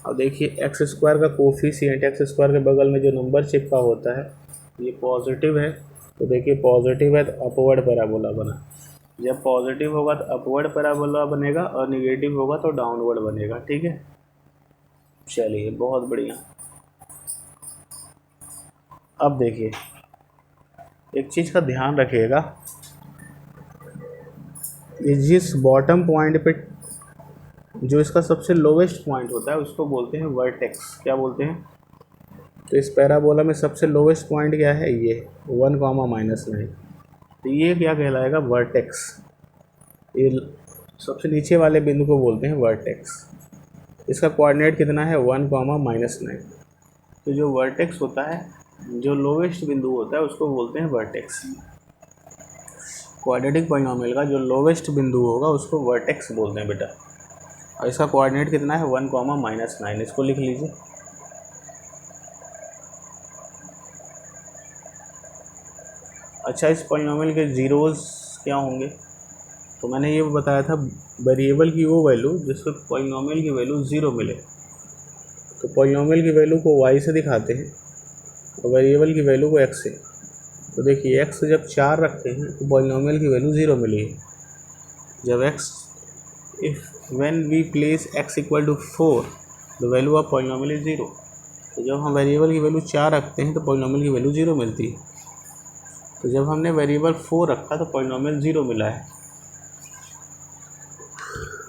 अब देखिए, x² का कोफिशिएंट, x² के बगल में जो नंबर चिपका होता है ये पॉजिटिव है, तो देखिए पॉजिटिव है तो अपवर्ड पैराबोला बना। जब पॉजिटिव होगा तो अपवर्ड पैराबोला बनेगा और निगेटिव होगा तो डाउनवर्ड बनेगा, ठीक है। चलिए, बहुत बढ़िया। अब देखिए, एक चीज़ का ध्यान रखिएगा, जिस बॉटम पॉइंट पे जो इसका सबसे लोवेस्ट पॉइंट होता है उसको बोलते हैं वर्टेक्स। क्या बोलते हैं? तो इस पैराबोला में सबसे लोवेस्ट पॉइंट क्या है, ये 1, -9। तो ये क्या कहलाएगा, वर्टेक्स। ये सबसे नीचे वाले बिंदु को बोलते हैं वर्टेक्स। इसका कोऑर्डिनेट कितना है, 1, -9। तो जो वर्टेक्स होता है, जो लोवेस्ट बिंदु होता है उसको बोलते हैं वर्टेक्स। क्वाड्रेटिक पॉलिनोमियल का जो लोवेस्ट बिंदु होगा उसको वर्टेक्स बोलते हैं बेटा। और इसका कोऑर्डिनेट कितना है, 1, -9। इसको लिख लीजिए। अच्छा, इस पॉलिनोमियल के जीरोज़ क्या होंगे? तो मैंने ये बताया था, वेरिएबल की वो वैल्यू जिसको पॉलिनोमियल की वैल्यू 0 मिले। तो पॉलिनोमियल की वैल्यू को y से दिखाते हैं और वेरिएबल की वैल्यू को x से। तो देखिए, x जब 4 रखते हैं तो पॉलिनोमियल की वैल्यू 0 मिली है। जब when we place x = 4, the value of polynomial is 0। तो जब हम वेरिएबल की वैल्यू 4 रखते हैं तो पॉलिनोमियल की वैल्यू 0 मिलती है। तो जब हमने वेरिएबल 4 रखा तो पॉलिनोमियल 0 मिला है।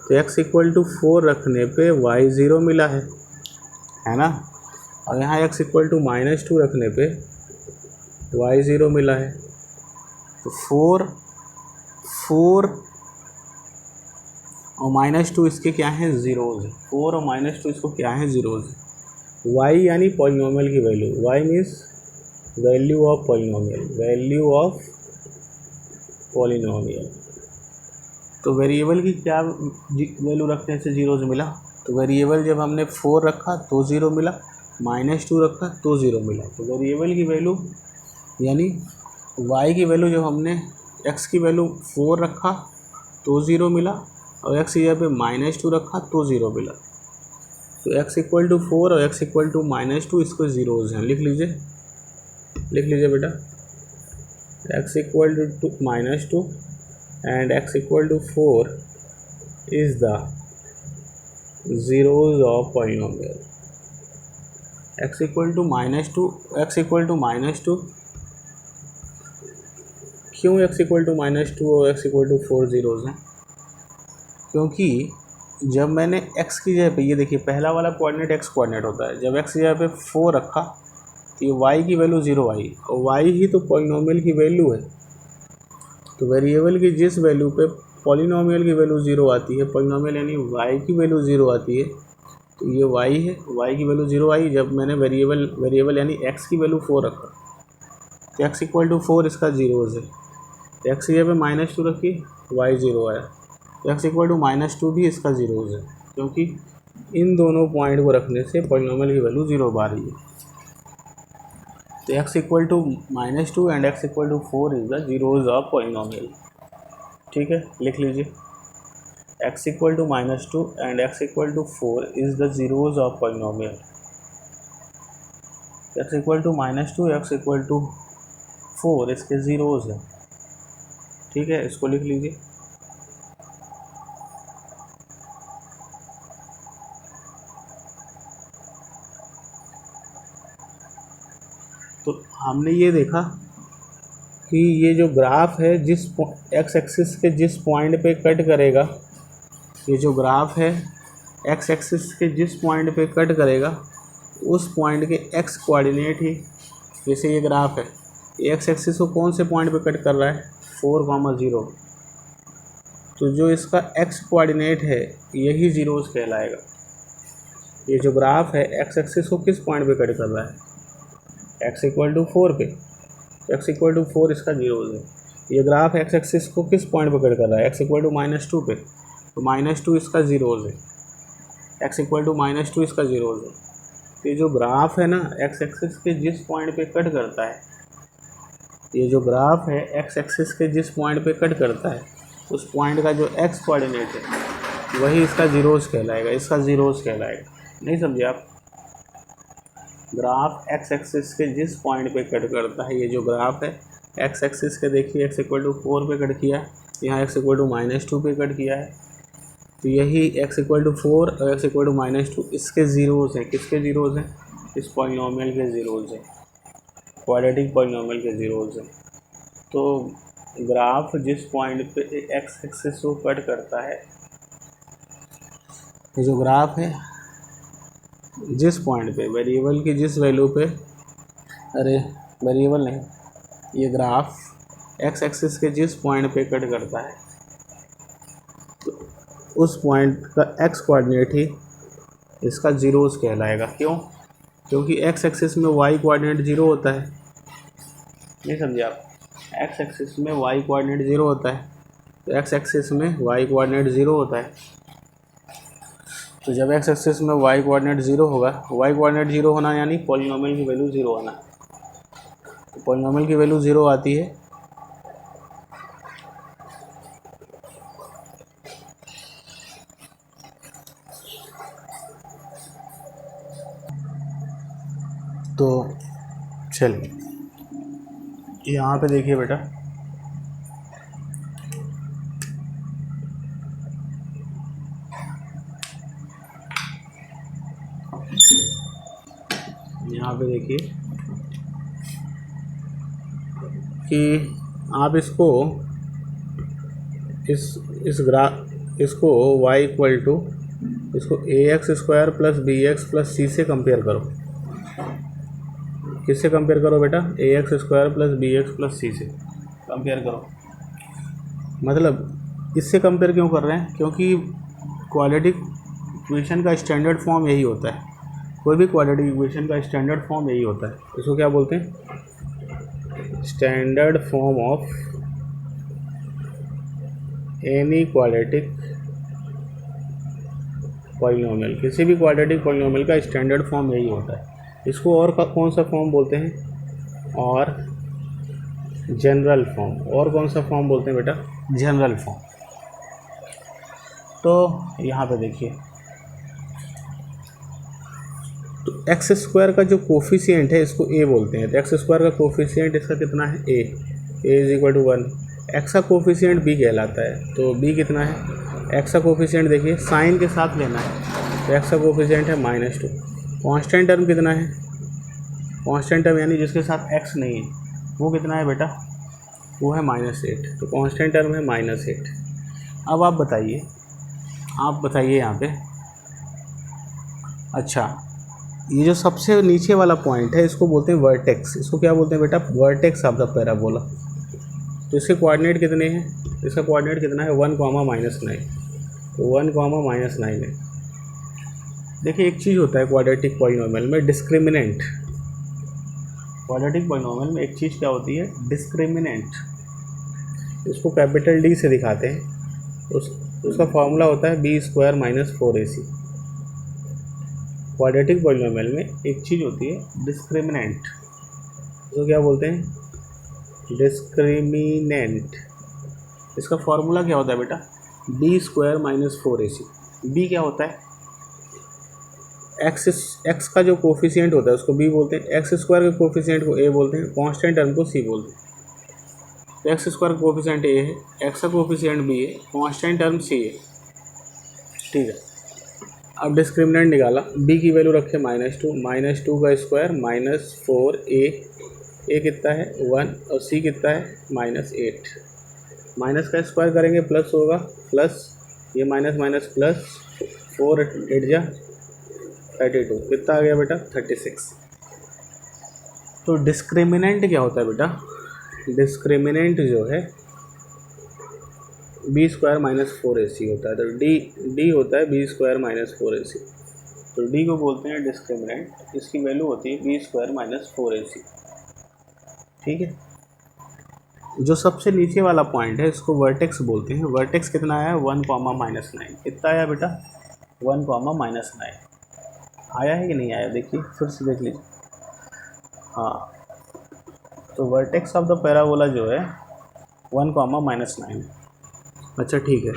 तो x = 4 रखने पे y 0 मिला है ना। और यहाँ x = -2 रखने पे y 0 मिला है। तो 4 और -2 इसके क्या हैं, ज़ीरोज़। 4 और -2 इसको क्या हैं, ज़ीरोज़। y यानी पॉलिनोमियल की value, y means value of polynomial, value of polynomial. तो वेरिएबल की क्या वैल्यू रखने से ज़ीरोज़ मिला, तो वेरिएबल जब हमने 4 रखा तो 0 मिला, -2 रखा तो 0 मिला। तो वेरिएबल की वैल्यू यानी y की वैल्यू जब हमने x की वैल्यू 4 रखा तो 0 मिला, और x की जगह पे -2 रखा तो 0 मिला। तो x इक्वल टू 4 और x इक्वल टू -2 इसको ज़ीरोज़ हैं। लिख लीजिए बेटा, x equal to -2 and x equal to 4 is the zeros of polynomial. x equal to -2 क्यों x इक्वल टू -2 और x इक्वल टू 4 ज़ीरोज़ हैं, क्योंकि जब मैंने x की जगह पे, ये देखिए पहला वाला कोऑर्डिनेट x कोऑर्डिनेट होता है, जब x की जगह पे 4 रखा तो ये y की वैल्यू 0 आई, और y ही तो पॉलिनोमियल की वैल्यू है। तो वेरिएबल की जिस वैल्यू पे पॉलिनोमियल की वैल्यू 0 आती है, पॉलिनोमियल यानी y की वैल्यू 0 आती है, तो ये y है, y की वैल्यू 0 आई। जब मैंने वेरिएबल यानी x की वैल्यू 4 रखा तो x इक्वल टू 4 इसका ज़ीरोज़ है। x की जगह पे -2 रखी, y 0 आया, तो x इक्वल टू -2 भी इसका ज़ीरोज़ है, क्योंकि इन दोनों पॉइंट को रखने से पॉलिनोमियल की वैल्यू 0 आ रही है। तो x equal to -2 and x equal to 4 is the zeros of polynomial. ठीक है, लिख लीजिए, x equal to -2 and x equal to 4 is the zeros of polynomial. x equal to -2, x equal to 4 इसके ज़ीरोज़ हैं। ठीक है, इसको लिख लीजिए। तो हमने ये देखा कि ये जो ग्राफ है जिस एक्स एक्सिस के जिस पॉइंट पे कट करेगा, ये जो ग्राफ है एक्स एक्सिस के जिस पॉइंट पे कट करेगा उस पॉइंट के एक्स कोऑर्डिनेट ही, जैसे ये ग्राफ है, एक्स एक्सिस को कौन से पॉइंट पे कट कर रहा है, 4,0, तो जो इसका एक्स कोऑर्डिनेट है यही ज़ीरोज़ कहलाएगा। ये जो ग्राफ है एक्स एक्सिस को किस पॉइंट पे कट कर रहा है, x इक्वल टू 4 पे, x इक्वल टू 4 इसका ज़ीरोज़ है। ये ग्राफ एक्स एक्सिस को किस पॉइंट पे कट कर रहा है, x इक्वल टू -2 पे, तो -2 इसका ज़ीरोज़ है, x इक्वल टू -2 इसका ज़ीरोज़ है। तो ये जो ग्राफ है ना एक्स एक्सिस के जिस पॉइंट पे कट करता है, ये जो ग्राफ है एक्स एक्सिस के जिस पॉइंट पे कट करता है उस पॉइंट का जो x कोऑर्डिनेट है वही इसका ज़ीरोज़ कहलाएगा, इसका ज़ीरोज़ कहलाएगा। नहीं समझे आप, ग्राफ एक्स एक्सिस के जिस पॉइंट पे कट करता है, ये जो ग्राफ है एक्स एक्सिस के, देखिए x इक्वल टू 4 पे कट किया, यहाँ x इक्वल टू -2 पे कट किया है, तो यही x इक्वल टू 4 और x इक्वल टू -2 इसके ज़ीरोज़ हैं। किसके ज़ीरोज़ हैं, इस पॉलिनोमियल के ज़ीरोज़ हैं, क्वाड्रेटिक पॉलिनोमियल के ज़ीरोज़ हैं। तो ग्राफ जिस पॉइंट पे एक्स एक्सिस को कट करता है, ये जो ग्राफ है जिस पॉइंट पे वेरिएबल की जिस वैल्यू पे, अरे वेरिएबल नहीं, ये ग्राफ एक्स एक्सिस के जिस पॉइंट पे कट करता है तो उस पॉइंट का एक्स कोऑर्डिनेट ही इसका ज़ीरोज़ कहलाएगा। क्यों, क्योंकि एक्स एक्सिस में वाई कोऑर्डिनेट 0 होता है। नहीं समझे आप, एक्स एक्सिस में वाई कोऑर्डिनेट 0 होता है, तो एक्स एक्सिस में वाई कोऑर्डिनेट 0 होता है। तो जब एक्स एक्सिस में वाई कोऑर्डिनेट 0 होगा, वाई कोऑर्डिनेट 0 होना यानी पॉलिनोमियल की वैल्यू 0 आना। तो पॉलिनोमियल की वैल्यू 0 आती है तो चलिए यहाँ पे देखिए बेटा, यहाँ पे देखिए कि आप इसको इसको y इक्वल टू इसको ax² plus bx plus c से कंपेयर करो। किससे कंपेयर करो बेटा, ax² plus bx plus c से कंपेयर करो। मतलब इससे कंपेयर क्यों कर रहे हैं, क्योंकि क्वाड्रेटिक इक्वेशन का स्टैंडर्ड फॉर्म यही होता है, कोई भी क्वाड्रेटिक इक्वेशन का स्टैंडर्ड फॉर्म यही होता है। इसको क्या बोलते हैं? Standard form of any quadratic polynomial, किसी भी क्वाड्रेटिक पॉलिनोमियल का स्टैंडर्ड फॉर्म यही होता है। इसको और कौन सा फॉर्म बोलते हैं? और जनरल फॉर्म। और कौन सा फॉर्म बोलते हैं बेटा? General form. तो यहाँ पे देखिए, तो एक्स स्क्वायर का जो कोफिशिएंट है इसको ए बोलते हैं। तो एक्स स्क्वायर का कोफिशिएंट इसका कितना है? ए इज इक्वल टू 1। एक्स का कोफिशिएंट बी कहलाता है, तो बी कितना है? एक्स का कोफिशिएंट देखिए साइन के साथ लेना है, तो एक्स का कोफिशिएंट है -2। कांस्टेंट टर्म कितना है? कांस्टेंट टर्म यानी जिसके साथ एक्स नहीं है वो कितना है बेटा? वो है -8। तो कांस्टेंट टर्म है -8। अब आप बताइए यहाँ पे, अच्छा ये जो सबसे नीचे वाला पॉइंट है इसको बोलते हैं वर्टेक्स। इसको क्या बोलते हैं बेटा? Vertex of the parabola. तो इसके कोऑर्डिनेट कितने हैं? इसका कोऑर्डिनेट कितना है? 1, -9। तो 1, -9 है। देखिए एक चीज़ होता है क्वाड्रेटिक पॉलिनोमियल में, डिस्क्रिमिनेंट। क्वाड्रेटिक पॉलिनोमियल में एक चीज़ क्या होती है? डिस्क्रिमिनेंट। इसको कैपिटल डी से दिखाते हैं। उसका फॉर्मूला होता है b² - 4ac। क्वाड्रेटिक पॉलिनोमियल में एक चीज़ होती है डिस्क्रिमिनेंट। तो क्या बोलते हैं? डिस्क्रिमिनेंट। इसका फॉर्मूला क्या होता है बेटा? b² - 4ac। b क्या होता है? एक्स का जो कोफिशिएंट होता है उसको b बोलते हैं, एक्स स्क्वायर के कोफिशिएंट को a बोलते हैं, कांस्टेंट टर्म को c बोलते हैं। तो एक्स स्क्वायर का कोफिशिएंट a है, एक्स का कोफिशिएंट b है, कांस्टेंट टर्म c है। ठीक है, अब डिस्क्रिमिनेंट निकाला, b की वैल्यू रखे -2 का स्क्वायर -4a, a कितना है? 1 और c कितना है? -8। माइनस का स्क्वायर करेंगे प्लस होगा, प्लस ये माइनस प्लस 4 8 जा 32, कितना आ गया बेटा? 36। तो डिस्क्रिमिनेंट क्या होता है बेटा? डिस्क्रिमिनेंट जो है b² - 4ac होता है। तो d होता है b² - 4ac। तो d को बोलते हैं डिस्क्रिमिनेंट। इसकी वैल्यू होती है b² - 4ac। ठीक है, जो सबसे नीचे वाला पॉइंट है इसको वर्टेक्स बोलते हैं। वर्टेक्स कितना आया? 1, -9। कितना आया बेटा? 1, -9 आया है कि नहीं आया? देखिए फिर से देख लीजिए। हाँ, तो वर्टेक्स ऑफ द पैराबोला जो है 1, -9। अच्छा ठीक है,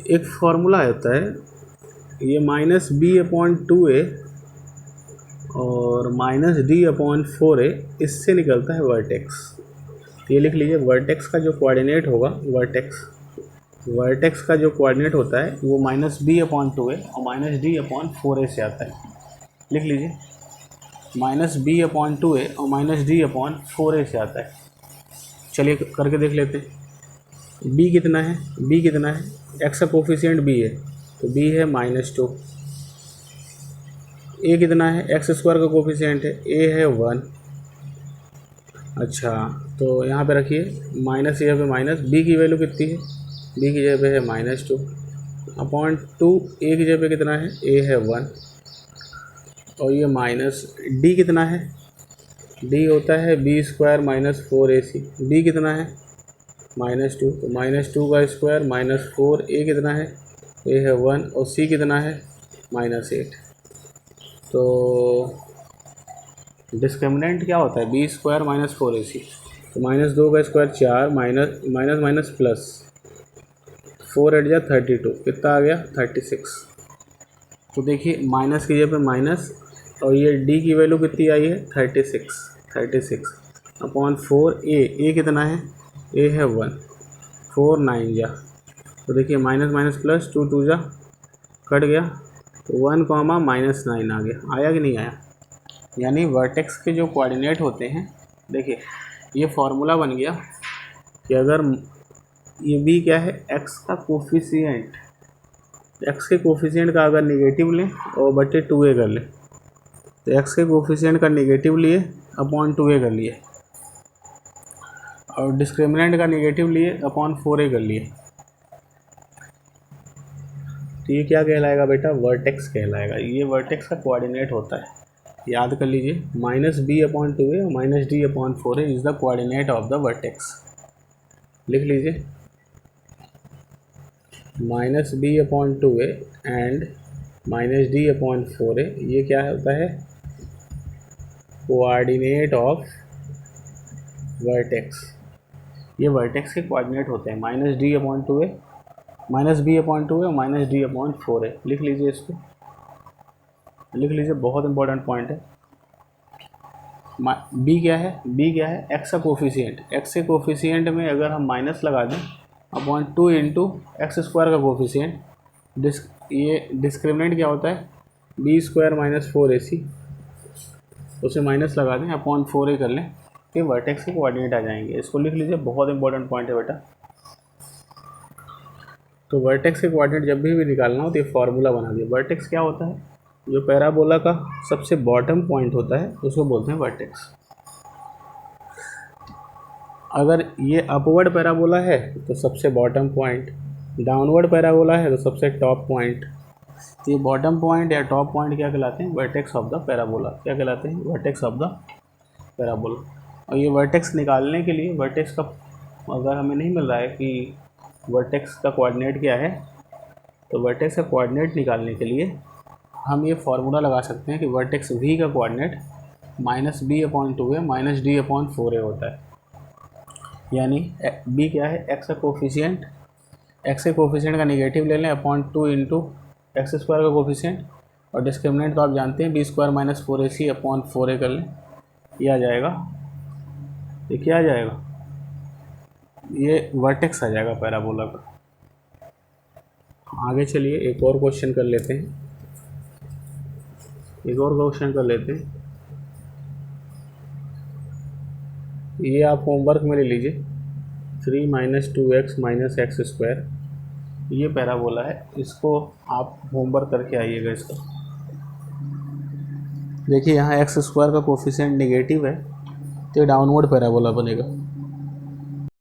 एक फॉर्मूला होता है ये -b/2a और -d/4a, इससे निकलता है वर्टेक्स। ये लिख लीजिए, वर्टेक्स का जो कोऑर्डिनेट होगा, वर्टेक्स का जो कोऑर्डिनेट होता है वो -b/2a और -d/4a से आता है। लिख लीजिए, -b/2a और -d/4a से आता है। चलिए करके देख लेते हैं। b कितना है? b कितना है? x का कोफिशिएंट b है, तो b है -2। a कितना है? x स्क्वायर का कोफिशिएंट है, a है 1। अच्छा, तो यहाँ पे रखिए माइनस, यहाँ पे माइनस, b की वैल्यू कितनी है? b की जगह पे है -2/2, a की जगह पे कितना है? a है 1 और ये माइनस, d कितना है? d होता है b² - 4ac। b कितना है? -2, तो -2 का स्क्वायर -4, a कितना है? a है 1 और c कितना है? -8। तो डिस्क्रिमिनेंट क्या होता है? b² - 4ac। तो -2 का स्क्वायर 4, माइनस प्लस 4 8 जा 32, कितना आ गया? 36। तो देखिए माइनस की जगह पे माइनस और ये d की वैल्यू कितनी आई है? 36/4। a कितना है? a है 1, 4 9 जा, तो देखिए माइनस प्लस 2 2 जा कट गया, तो 1, -9 आ गया। आया कि नहीं आया? यानी वर्टेक्स के जो कोऑर्डिनेट होते हैं, देखिए ये फॉर्मूला बन गया कि अगर ये b क्या है? x का कोफिशिएंट, x के कोफिशिएंट का अगर निगेटिव लें और बटे 2a कर लें, तो x के कोफिशिएंट का निगेटिव लिए अपॉन 2a कर लिए, और डिस्क्रिमिनेंट का नेगेटिव लिए अपॉन 4a कर लिए, तो ये क्या कहलाएगा बेटा, वर्टेक्स कहलाएगा। ये वर्टेक्स का कोऑर्डिनेट होता है, याद कर लीजिए। -b/2a और -d/4a is the coordinate of the vertex. लिख लीजिए -b/2a एंड -d/4a, ये क्या होता है, कोऑर्डिनेट ऑफ वर्टेक्स। ये वर्टेक्स के कोऑर्डिनेट होते हैं, -d/2a -b/2a और -d/4a। लिख लीजिए इसको, लिख लीजिए, बहुत इंपॉर्टेंट पॉइंट है। b क्या है, b क्या है, x का कोफिशिएंट। x के कोफिशिएंट में अगर हम माइनस लगा दें अपॉन 2 इंटू एक्स स्क्वायर का कोफिशिएंट, ये डिस्क्रिमिनेंट क्या होता है, b² - 4ac, उसे माइनस लगा दें अपॉन 4a कर लें, ये वर्टेक्स के कोऑर्डिनेट आ जाएंगे। इसको लिख लीजिए, बहुत इंपॉर्टेंट पॉइंट है बेटा। तो वर्टेक्स के कोऑर्डिनेट जब भी निकालना हो तो ये फार्मूला बना दिया। वर्टेक्स क्या होता है, जो पैराबोला का सबसे बॉटम पॉइंट होता है उसको बोलते हैं वर्टेक्स। अगर ये अपवर्ड पैराबोला है तो सबसे बॉटम पॉइंट, डाउनवर्ड पैराबोला है तो सबसे टॉप पॉइंट। तो ये बॉटम पॉइंट या टॉप पॉइंट क्या कहलाते हैं, वर्टेक्स ऑफ द पैराबोला। क्या कहलाते हैं, वर्टेक्स ऑफ द पैराबोला। और ये वर्टेक्स निकालने के लिए, वर्टेक्स का अगर हमें नहीं मिल रहा है कि वर्टेक्स का कोऑर्डिनेट क्या है, तो वर्टेक्स का कोऑर्डिनेट निकालने के लिए हम ये फार्मूला लगा सकते हैं कि वर्टेक्स v का कोऑर्डिनेट -b/2a -d/4a होता है। यानी b क्या है, x का कोफिशिएंट, x के कोफिशिएंट का नेगेटिव ले लें अपॉन 2 इंटू एक्स स्क्वायर का कोफिशिएंट, और डिस्क्रिमिनेंट तो आप जानते हैं, b² - 4ac अपॉन 4a कर लें, ये आ जाएगा। ये क्या आ जाएगा, ये वर्टेक्स आ जाएगा पैराबोला का। आगे चलिए एक और क्वेश्चन कर लेते हैं, एक और क्वेश्चन कर लेते हैं। ये आप होमवर्क में ले लीजिए, 3 - 2x - x², ये पैराबोला है, इसको आप होमवर्क करके आइएगा इसका। देखिए यहाँ x² का कोफिशिएंट नेगेटिव है तो ये डाउनवर्ड पैराबोला बनेगा।